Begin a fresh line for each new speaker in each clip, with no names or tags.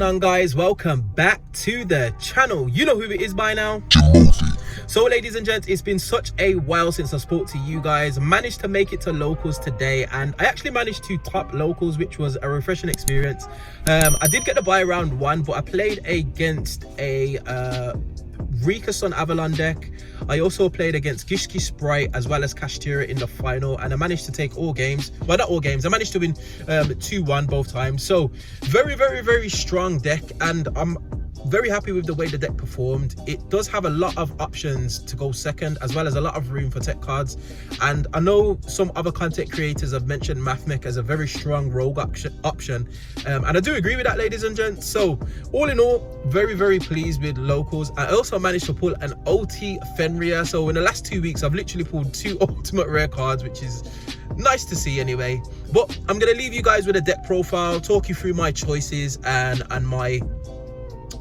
going on, guys? Welcome back to the channel. You know who it is by now,
Jimothy.
So ladies and gents, it's been such a while since I spoke to you guys. Managed to make it to locals today, and I actually managed to top locals, which was a refreshing experience. I did get the buy round one, but I played against a Rika Sun Avalon deck. I also played against Gishki Sprite as well as Kashtira in the final, and I managed to take all games. Well, not all games, I managed to win 2-1 both times. So very strong deck, and I'm very happy with the way the deck performed. It does have a lot of options to go second, as well as a lot of room for tech cards. And I know some other content creators have mentioned Mathmech as a very strong rogue option, and I do agree with that, ladies and gents. So all in all, very pleased with locals. I also managed to pull an OT Fenrir. So in the last 2 weeks, I've literally pulled 2 ultimate rare cards, which is nice to see anyway. But I'm gonna leave you guys with a deck profile, talk you through my choices and my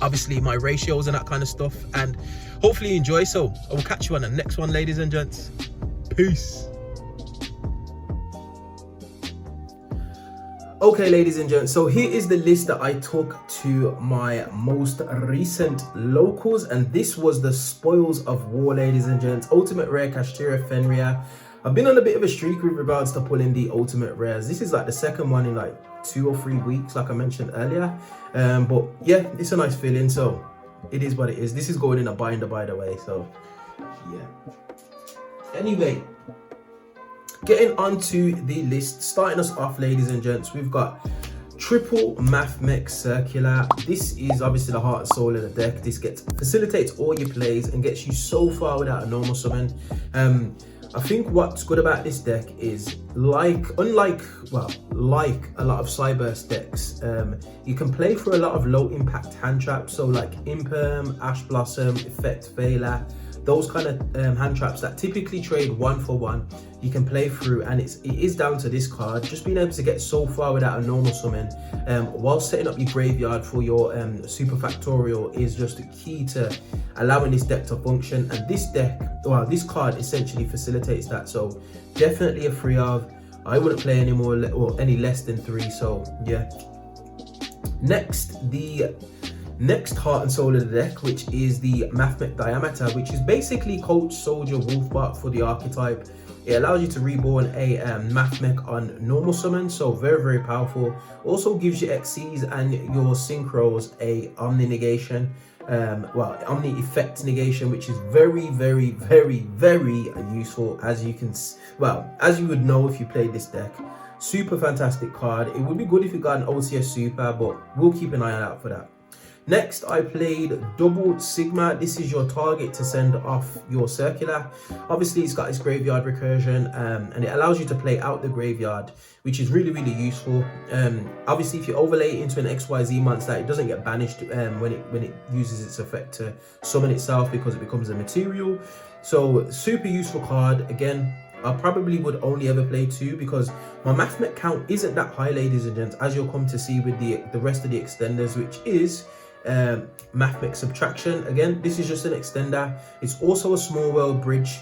obviously my ratios and that kind of stuff, and hopefully you enjoy. So I will catch you on the next one, ladies and gents. Peace. Okay, ladies and gents, so here is the list that I took to my most recent locals, and this was the spoils of war, ladies and gents. Ultimate rare Kashtira Fenrir. I've been on a bit of a streak with regards to pulling the ultimate rares. This is like the second one in like 2 or 3 weeks, like I mentioned earlier. But yeah, it's a nice feeling, so it is what it is. This is going in a binder, by the way, so yeah. Anyway, getting onto the list, starting us off, ladies and gents, we've got triple Mathmech circular. This is obviously the heart and soul of the deck. This facilitates all your plays and gets you so far without a normal summon. I think what's good about this deck is, unlike a lot of Cyburst decks, you can play for a lot of low impact hand traps. So like Imperm, Ash Blossom, Effect Veiler, those kind of hand traps that typically trade 1 for 1, you can play through, and it is down to this card just being able to get so far without a normal summon, while setting up your graveyard for your super factorial is just the key to allowing this deck to function. And this card essentially facilitates that, so definitely a free of. I wouldn't play any more or any less than 3, so yeah. Next heart and soul of the deck, which is the Mathmech Diameter, which is basically Coach Soldier Wolfbart for the archetype. It allows you to reborn a Mathmech on normal summon, so very powerful. Also gives you XCs and your synchros a Omni negation, Omni effect negation, which is very useful, as you would know if you played this deck. Super fantastic card. It would be good if you got an OTS super, but we'll keep an eye out for that. Next, I played double Sigma. This is your target to send off your circular. Obviously, it's got its graveyard recursion, and it allows you to play out the graveyard, which is really useful. Obviously, if you overlay it into an XYZ monster, it doesn't get banished when it uses its effect to summon itself, because it becomes a material. So super useful card. Again, I probably would only ever play 2 because my Mathmech count isn't that high, ladies and gents, as you'll come to see with the rest of the extenders, which is Mathmech Subtraction. Again, this is just an extender. It's also a small world bridge.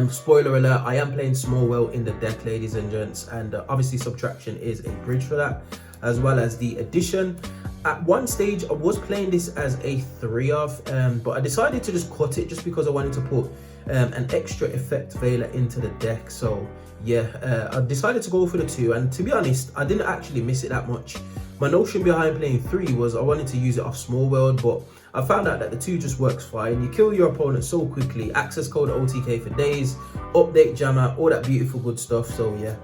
Spoiler alert, I am playing small world in the deck, ladies and gents, and obviously Subtraction is a bridge for that, as well as the addition. At one stage I was playing this as a 3 of, but I decided to just cut it just because I wanted to put an extra effect veiler into the deck. So yeah, I decided to go for the 2, and to be honest, I didn't actually miss it that much. My notion behind playing 3 was I wanted to use it off small world, but I found out that the 2 just works fine. You kill your opponent so quickly, access code OTK for days, update jammer, all that beautiful good stuff. So yeah.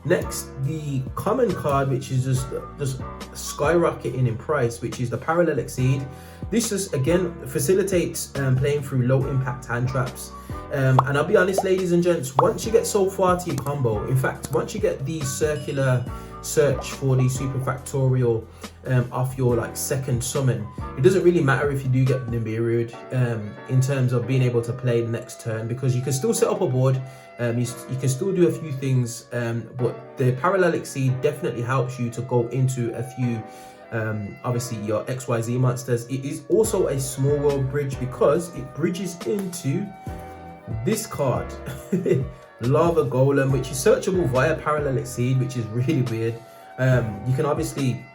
Next, the common card, which is just skyrocketing in price, which is the Parallel Exceed. This just again facilitates playing through low impact hand traps. And I'll be honest, ladies and gents, once you get so far to your combo, in fact, once you get the circular search for the super factorial off your like second summon, it doesn't really matter if you do get Nibiru'd in terms of being able to play the next turn, because you can still set up a board, you can still do a few things, but the Parallel Exceed definitely helps you to go into a few obviously your XYZ monsters. It is also a small world bridge because it bridges into this card Lava Golem, which is searchable via Parallel Exceed, which is really weird. You can obviously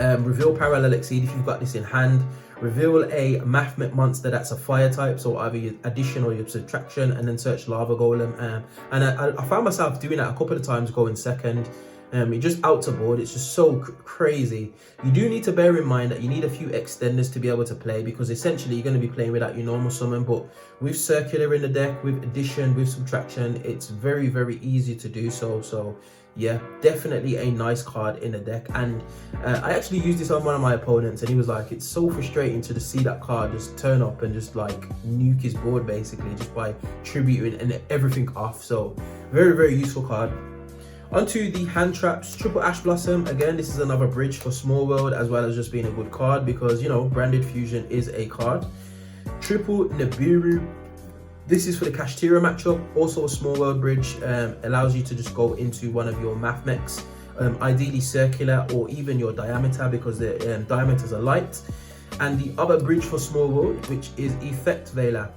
Reveal Parallel Exceed if you've got this in hand. Reveal a Mathmech monster that's a fire type, so either your addition or your subtraction, and then search Lava Golem. And I found myself doing that a couple of times going second. It just out to board. It's just so crazy. You do need to bear in mind that you need a few extenders to be able to play, because essentially you're going to be playing without your normal summon. But with circular in the deck, with addition, with subtraction, it's very, very easy to do so. So yeah, definitely a nice card in the deck. And I actually used this on one of my opponents, and he was like, it's so frustrating to just see that card just turn up and just like nuke his board basically just by tributing and everything off. So very, very useful card. Onto the hand traps. Triple Ash Blossom. Again, this is another bridge for Small World, as well as just being a good card because, you know, Branded Fusion is a card. Triple Nibiru. This is for the Kashtira matchup. Also a Small World bridge. Allows you to just go into one of your Mathmechs. Ideally circular or even your diameter, because the diameters are light. And the other bridge for Small World, which is Effect Veiler.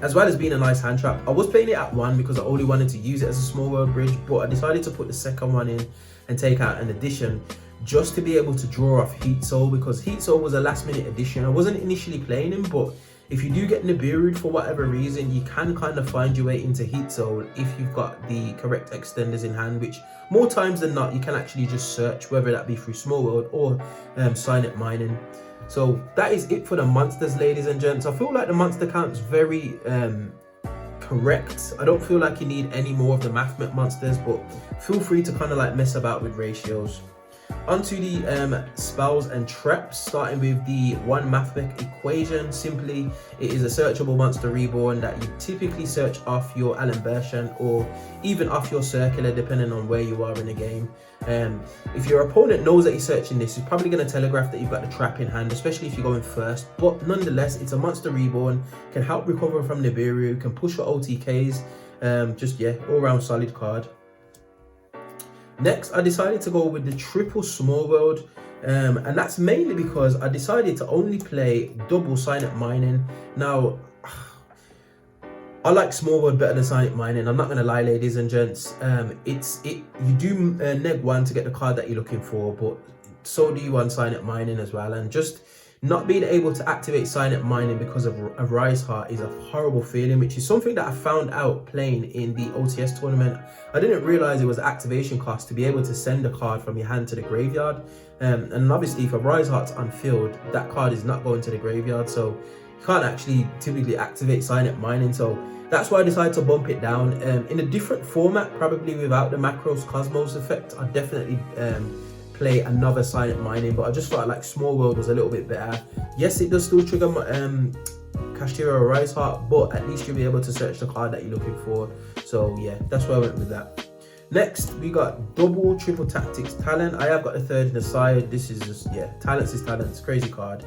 As well as being a nice hand trap. I was playing it at 1 because I only wanted to use it as a Small World bridge, but I decided to put the second one in and take out an addition just to be able to draw off Heat Soul, because Heat Soul was a last minute addition. I wasn't initially playing him, but if you do get Nibiru for whatever reason, you can kind of find your way into Heat Soul if you've got the correct extenders in hand, which more times than not you can actually just search, whether that be through Small World or Silent Mining. So that is it for the monsters, ladies and gents. I feel like the monster count's very correct. I don't feel like you need any more of the Mathmech monsters, but feel free to kind of like mess about with ratios. Onto the spells and traps, starting with the one Mathmech equation. Simply, it is a searchable monster reborn that you typically search off your Allen version or even off your circular, depending on where you are in the game. If your opponent knows that you're searching this, he's probably going to telegraph that you've got the trap in hand, especially if you're going first. But nonetheless, it's a monster reborn, can help recover from Nibiru, can push for OTKs. Just yeah, all round solid card. Next, I decided to go with the triple Small World, and that's mainly because I decided to only play double Silent Mining. Now, I like Small World better than Silent Mining. I'm not gonna lie, ladies and gents. You do neg 1 to get the card that you're looking for, but so do you on Silent Mining as well. And just not being able to activate Silent Mining because of a Rise Heart is a horrible feeling, which is something that I found out playing in the OTS tournament. I didn't realize it was activation cost to be able to send a card from your hand to the graveyard. And obviously, if a Rise Heart's unfilled, that card is not going to the graveyard, so you can't actually typically activate Silent Mining. So that's why I decided to bump it down. In a different format, probably without the Macros Cosmos effect, I'd definitely play another Silent Mining, but I just felt like Small World was a little bit better. Yes, it does still trigger Kashtira or Rise Heart, but at least you'll be able to search the card that you're looking for. So yeah, that's why I went with that. Next, we got double triple tactics talent. I have got the third in the side. This is just, yeah, talents is talents, crazy card.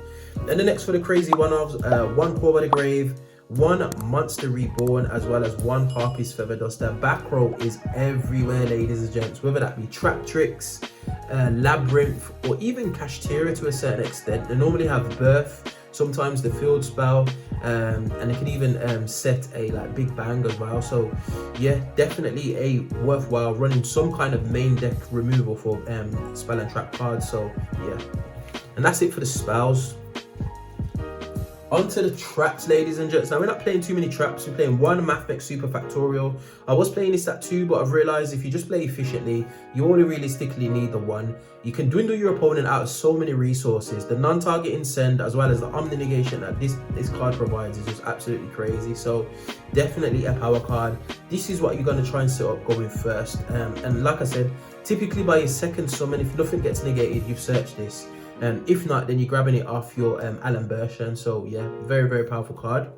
And the next for the crazy one-offs, one Core by the Grave, one Monster Reborn, as well as one Harpy's Feather Duster. Back row is everywhere, ladies and gents, whether that be Trap Tricks, Labyrinth, or even Kashtira to a certain extent. They normally have Birth, sometimes the Field Spell, and they can even set a like Big Bang as well. So yeah, definitely a worthwhile running some kind of main deck removal for spell and trap cards. So yeah, and that's it for the spells. Onto the traps, ladies and gents. Now, we're not playing too many traps. We're playing one Mathmech Super Factorial. I was playing this at 2, but I've realized if you just play efficiently, you only realistically need the 1. You can dwindle your opponent out of so many resources. The non-targeting send, as well as the Omni negation that this card provides, is just absolutely crazy. So definitely a power card. This is what you're going to try and set up going first. And like I said, typically by your second summon, if nothing gets negated, you've searched this. If not, then you're grabbing it off your Allen version. So yeah, very, very powerful card.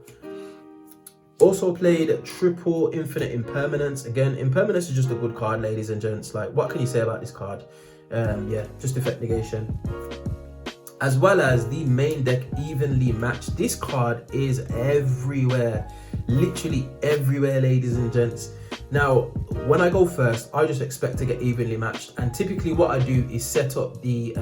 Also played triple Infinite Impermanence. Again, Impermanence is just a good card, ladies and gents. Like, what can you say about this card? Yeah, just effect negation. As well as the main deck Evenly Matched. This card is everywhere. Literally everywhere, ladies and gents. Now, when I go first, I just expect to get evenly matched, and typically what I do is set up the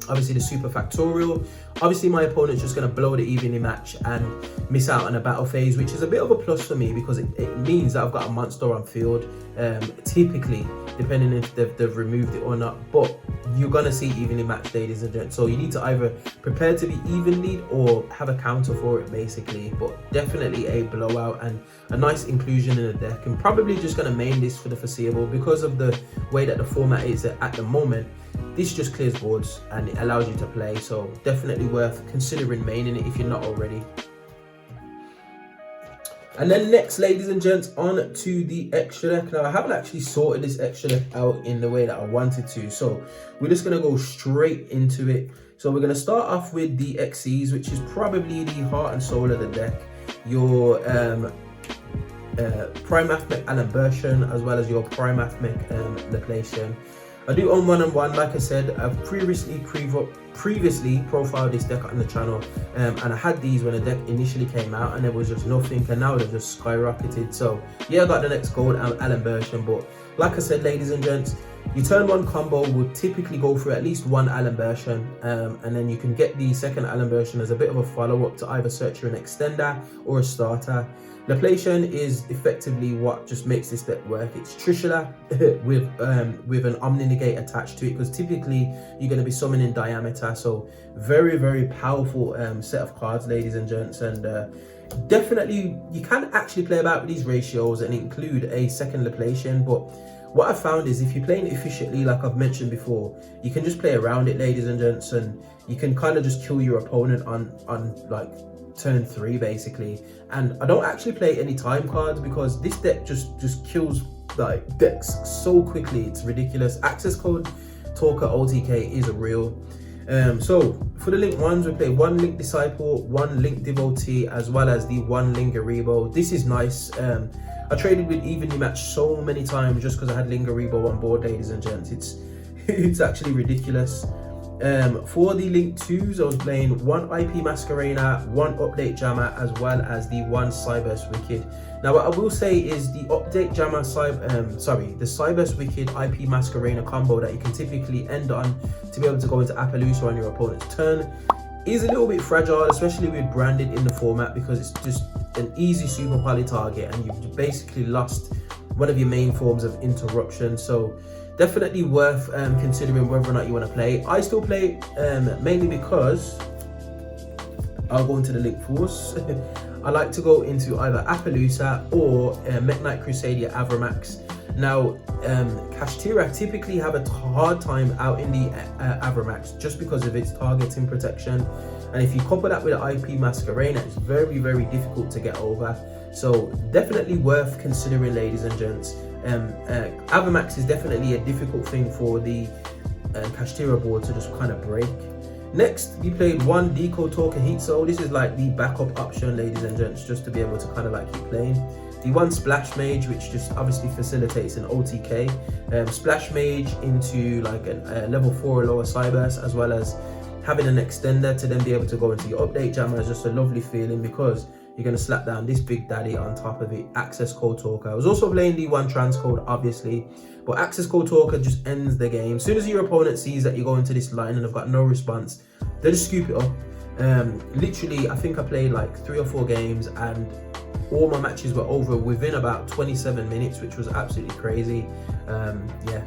obviously the Super Factorial. Obviously my opponent's just going to blow the evenly match and miss out on a battle phase, which is a bit of a plus for me because it means that I've got a monster on field typically, depending if they've removed it or not. But you're gonna see evenly matched, ladies and gents. So you need to either prepare to be evenly or have a counter for it, basically. But definitely a blowout and a nice inclusion in the deck. And probably just gonna main this for the foreseeable because of the way that the format is at the moment. This just clears boards and it allows you to play. So definitely worth considering maining it if you're not already. And then next, ladies and gents, on to the extra deck. Now, I haven't actually sorted this extra deck out in the way that I wanted to, so we're just going to go straight into it. So we're going to start off with the XCs, which is probably the heart and soul of the deck. Your Prime Mathmech Alan version, as well as your Prime Mathmech Laplacian. I do own 1 and 1, like I said. I've previously profiled this deck on the channel, and I had these when the deck initially came out and there was just nothing, and now they've just skyrocketed. So yeah, I got the next gold Allen version, but like I said, ladies and gents, your turn 1 combo would typically go through at least 1 Allen version, and then you can get the second Allen version as a bit of a follow-up to either search for an extender or a starter. Laplacian is effectively what just makes this deck work. It's Trishula with an Omni Negate attached to it, because typically you're going to be summoning Diameter. So very, very powerful set of cards, ladies and gents. And definitely you can actually play about with these ratios and include a second Laplacian. But what I found is if you're playing it efficiently, like I've mentioned before, you can just play around it, ladies and gents, and you can kind of just kill your opponent on like turn 3 basically. And I don't actually play any time cards because this deck just kills like decks so quickly, it's ridiculous. Access code Talker OTK is a real. So for the link ones, we play 1 Link Disciple, 1 Link Devotee, as well as the 1 Lingaribo. This is nice. I traded with evenly matched so many times just because I had Lingaribo on board, ladies and gents. It's actually ridiculous. For the Link 2s, I was playing 1 IP Masquerena, 1 Update Jammer, as well as the 1 Cyburst Wicked. Now, what I will say is the Update Jammer, the Cyburst Wicked IP Masquerena combo that you can typically end on to be able to go into Appaloosa on your opponent's turn is a little bit fragile, especially with branded in the format, because it's just an easy super poly target and you've basically lost one of your main forms of interruption. So definitely worth considering whether or not you want to play. I still play mainly because I'll go into the Link Force. I like to go into either Appaloosa or Mech Knight Crusadia Avramax. Now, Kashtira typically have a hard time out in the Avramax just because of its targeting protection. And if you couple that with IP Masquerena, it's very, very difficult to get over. So definitely worth considering, ladies and gents. Avramax is definitely a difficult thing for the Kashtira board to just kind of break. Next, we played 1 Decode Talker Heat Soul. This is like the backup option, ladies and gents, just to be able to kind of like keep playing. The 1 Splash Mage, which just obviously facilitates an OTK. Splash Mage into like a level 4 or lower Cyburst, as well as having an extender to then be able to go into your Update Jammer is just a lovely feeling, because you're going to slap down this big daddy on top of it. Access Code Talker. I was also playing the 1 Transcode, obviously, but Access Code Talker just ends the game. As soon as your opponent sees that you go into this line and have got no response, they just scoop it up. Literally, I think I played like 3 or 4 games and all my matches were over within about 27 minutes, which was absolutely crazy. Yeah.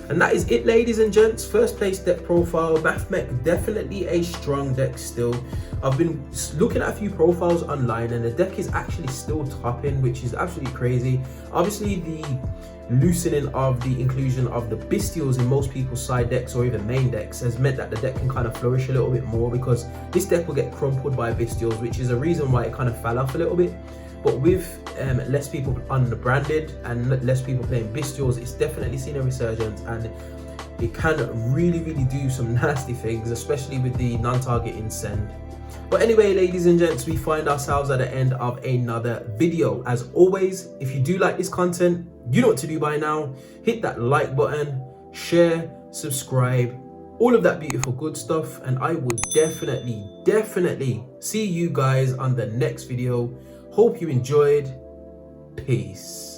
And that is it, ladies and gents. First place deck profile. Mathmech, definitely a strong deck still. I've been looking at a few profiles online and the deck is actually still topping, which is absolutely crazy. Obviously, the loosening of the inclusion of the Bestials in most people's side decks or even main decks has meant that the deck can kind of flourish a little bit more, because this deck will get crumpled by Bestials, which is a reason why it kind of fell off a little bit. But with less people on the branded and less people playing Bestials, it's definitely seen a resurgence, and it can really, really do some nasty things, especially with the non-targeting send. But anyway, ladies and gents, we find ourselves at the end of another video. As always, if you do like this content, you know what to do by now. Hit that like button, share, subscribe, all of that beautiful good stuff. And I will definitely see you guys on the next video. Hope you enjoyed. Peace.